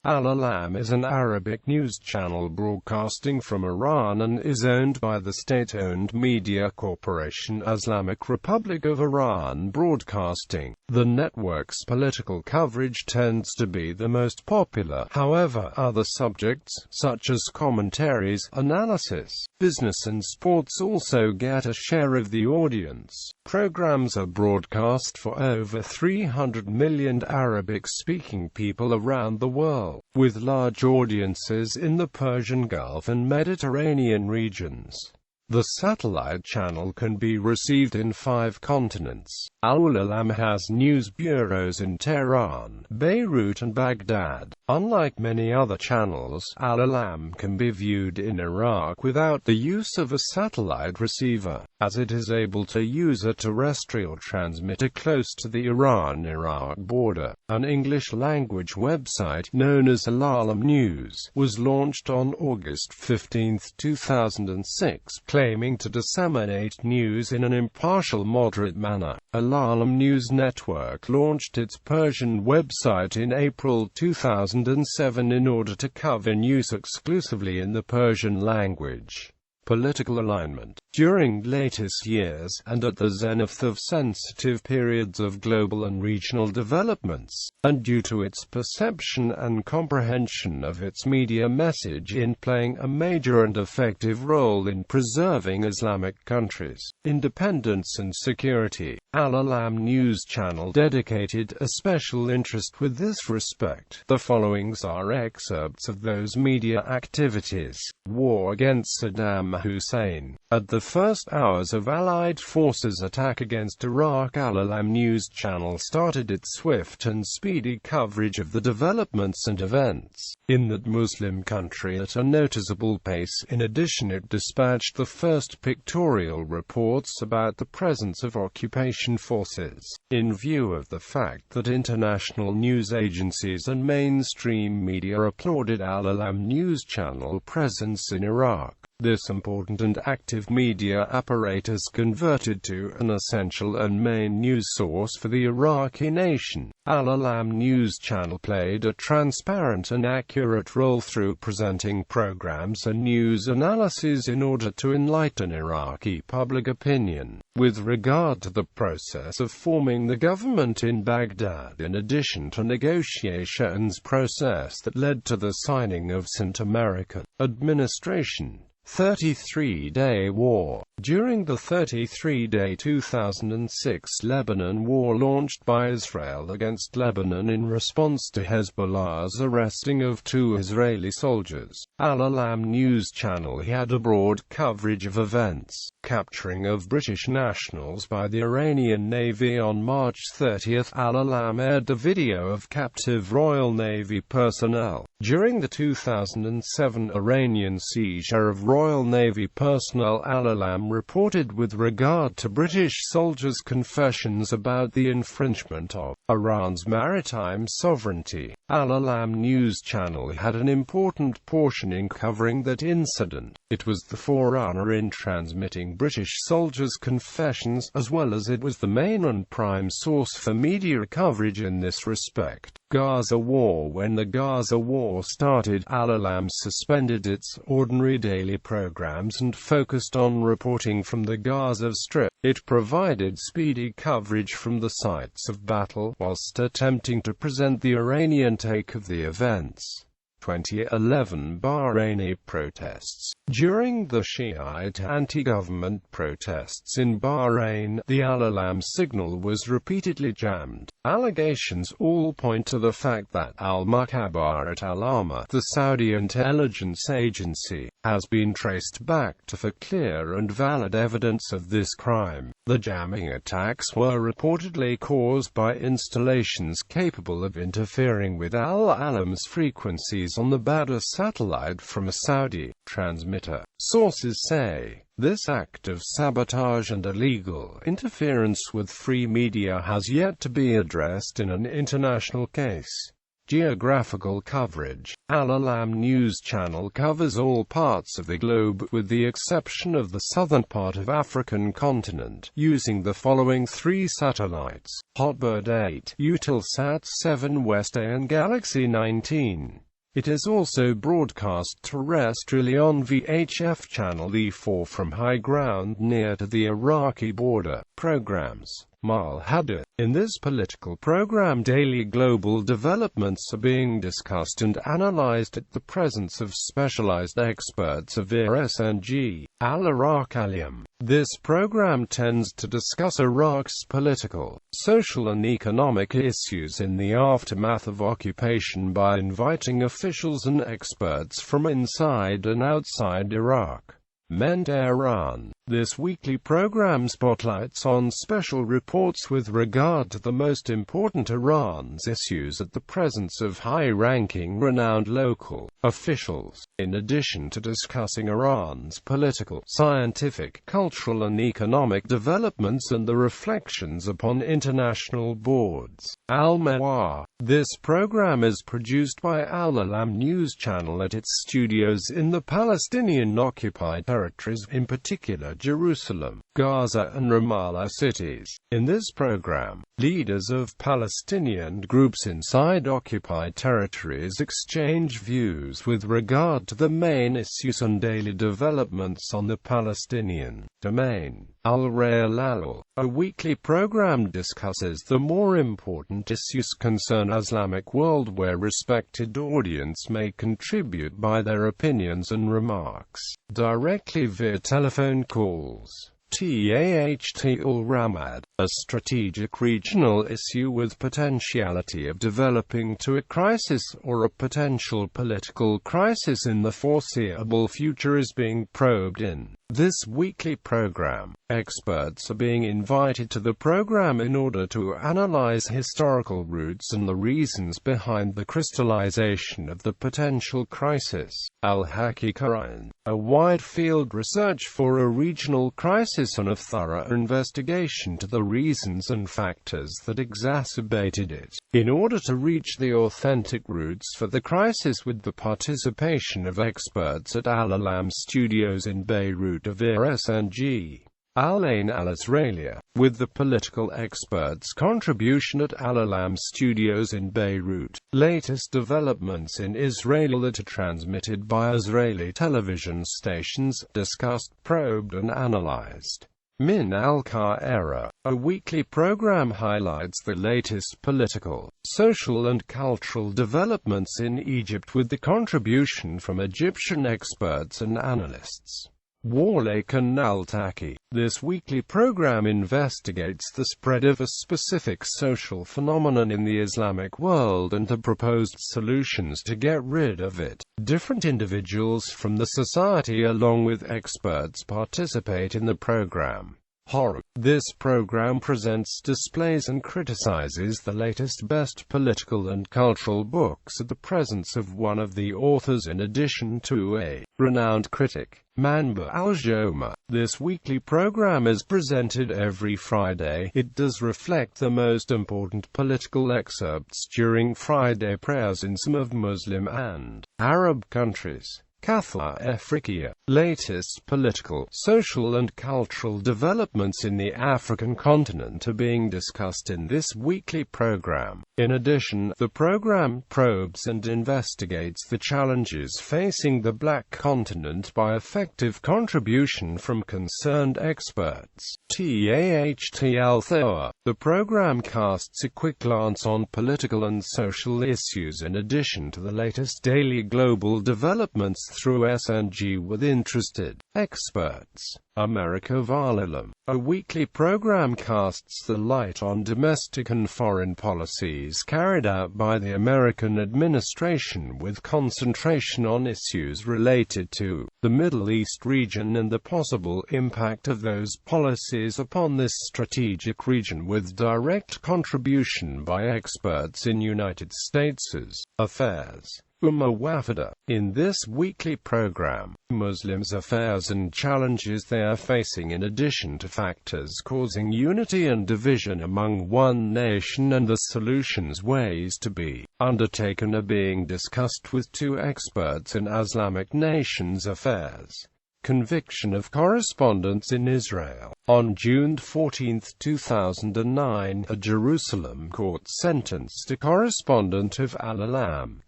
Al-Alam is an Arabic news channel broadcasting from Iran and is owned by the state-owned media corporation Islamic Republic of Iran Broadcasting. The network's political coverage tends to be the most popular. However, other subjects, such as commentaries, analysis, business and sports also get a share of the audience. Programs are broadcast for over 300 million Arabic-speaking people around the world, with large audiences in the Persian Gulf and Mediterranean regions. The satellite channel can be received in 5 continents. Al-Alam has news bureaus in Tehran, Beirut and Baghdad. Unlike many other channels, Al-Alam can be viewed in Iraq without the use of a satellite receiver, as it is able to use a terrestrial transmitter close to the Iran-Iraq border. An English-language website, known as Al-Alam News, was launched on August 15, 2006, claiming to disseminate news in an impartial, moderate manner. Al-Alam News Network launched its Persian website in April 2007 in order to cover news exclusively in the Persian language. Political alignment. During latest years, and at the zenith of sensitive periods of global and regional developments, and due to its perception and comprehension of its media message in playing a major and effective role in preserving Islamic countries' independence and security, Al-Alam News Channel dedicated a special interest with this respect. The followings are excerpts of those media activities. War against Saddam Hussein. At the first hours of Allied forces' attack against Iraq, Al-Alam News Channel started its swift and speedy coverage of the developments and events in that Muslim country at a noticeable pace. In addition, it dispatched the first pictorial reports about the presence of occupation forces, in view of the fact that international news agencies and mainstream media applauded Al-Alam News Channel presence in Iraq. This important and active media apparatus converted to an essential and main news source for the Iraqi nation. Al-Alam News Channel played a transparent and accurate role through presenting programs and news analyses in order to enlighten Iraqi public opinion with regard to the process of forming the government in Baghdad, in addition to negotiations process that led to the signing of St. American administration. 33-day war. During the 33-day 2006 Lebanon war launched by Israel against Lebanon in response to Hezbollah's arresting of 2 Israeli soldiers, Al-Alam News Channel had a broad coverage of events. Capturing of British nationals by the Iranian Navy. On March 30, Al-Alam aired a video of captive Royal Navy personnel. During the 2007 Iranian seizure of Royal Navy personnel, Al-Alam reported with regard to British soldiers' confessions about the infringement of Iran's maritime sovereignty. Al-Alam News Channel had an important portion in covering that incident. It was the forerunner in transmitting British soldiers' confessions, as well as it was the main and prime source for media coverage in this respect. Gaza War. When the Gaza War started, Al-Alam suspended its ordinary daily programs and focused on reporting from the Gaza Strip. It provided speedy coverage from the sites of battle, whilst attempting to present the Iranian take of the events. 2011 Bahraini Protests. During the Shiite anti-government protests in Bahrain, the Al-Alam signal was repeatedly jammed. Allegations all point to the fact that Al-Mukhabarat al-Amma, the Saudi intelligence agency, has been traced back to for clear and valid evidence of this crime. The jamming attacks were reportedly caused by installations capable of interfering with Al-Alam's frequencies on the Badr satellite from a Saudi transmitter. Sources say this act of sabotage and illegal interference with free media has yet to be addressed in an international case. Geographical coverage. Al-Alam News Channel covers all parts of the globe, with the exception of the southern part of African continent, using the following 3 satellites: Hotbird 8, Eutelsat 7 West A and Galaxy 19. It is also broadcast terrestrially on VHF channel E4 from high ground near to the Iraqi border. Programs. Malhada. In this political program, daily global developments are being discussed and analyzed at the presence of specialized experts of RSNG. Al-Iraq Aliyam. This program tends to discuss Iraq's political, social and economic issues in the aftermath of occupation by inviting officials and experts from inside and outside Iraq. Meant Iran. This weekly program spotlights on special reports with regard to the most important Iran's issues at the presence of high-ranking, renowned local officials. In addition to discussing Iran's political, scientific, cultural and economic developments and the reflections upon international boards. Al-Mawar. This program is produced by Al-Alam News Channel at its studios in the Palestinian-occupied territories, in particular Jerusalem, Gaza and Ramallah cities. In this program, leaders of Palestinian groups inside occupied territories exchange views with regard to the main issues and daily developments on the Palestinian domain. Al-Rayal, a weekly program, discusses the more important issues concern Islamic world where respected audience may contribute by their opinions and remarks, directly via telephone calls. Taht al-Ramad, a strategic regional issue with potentiality of developing to a crisis or a potential political crisis in the foreseeable future, is being probed in this weekly program. Experts are being invited to the program in order to analyze historical roots and the reasons behind the crystallization of the potential crisis. Al-Haqiqain, a wide-field research for a regional crisis and a thorough investigation to the reasons and factors that exacerbated it, in order to reach the authentic roots for the crisis, with the participation of experts at Al-Alam Studios in Beirut of RSNG. Al-Ain al-Israelia, with the political experts' contribution at Al-Alam Studios in Beirut. Latest developments in Israel that are transmitted by Israeli television stations, discussed, probed and analyzed. Min al-Qahira, a weekly program, highlights the latest political, social and cultural developments in Egypt with the contribution from Egyptian experts and analysts. Warlake and Al-Taki. This weekly program investigates the spread of a specific social phenomenon in the Islamic world and the proposed solutions to get rid of it. Different individuals from the society along with experts participate in the program. Horror. This program presents, displays and criticizes the latest best political and cultural books at the presence of one of the authors in addition to a renowned critic. Manba al-Joma. This weekly program is presented every Friday. It does reflect the most important political excerpts during Friday prayers in some of Muslim and Arab countries. Katha Africa. Latest political, social and cultural developments in the African continent are being discussed in this weekly program. In addition, the program probes and investigates the challenges facing the Black continent by effective contribution from concerned experts. Taht al-Thawa. The program casts a quick glance on political and social issues in addition to the latest daily global developments through SNG with interested experts. America Valalam. A weekly program casts the light on domestic and foreign policies carried out by the American administration with concentration on issues related to the Middle East region and the possible impact of those policies upon this strategic region, with direct contribution by experts in United States affairs. Ummah Wafida. In this weekly program, Muslims' affairs and challenges they are facing in addition to factors causing unity and division among one nation and the solutions ways to be undertaken are being discussed with two experts in Islamic nations' affairs. conviction of correspondents in Israel. On June 14, 2009, a Jerusalem court sentenced a correspondent of Al-Alam,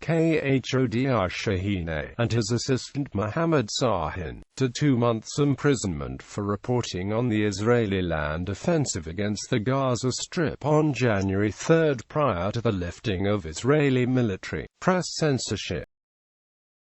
Khodr Shahine, and his assistant Mohammed Sahin, to 2 months' imprisonment for reporting on the Israeli land offensive against the Gaza Strip on January 3, prior to the lifting of Israeli military press censorship.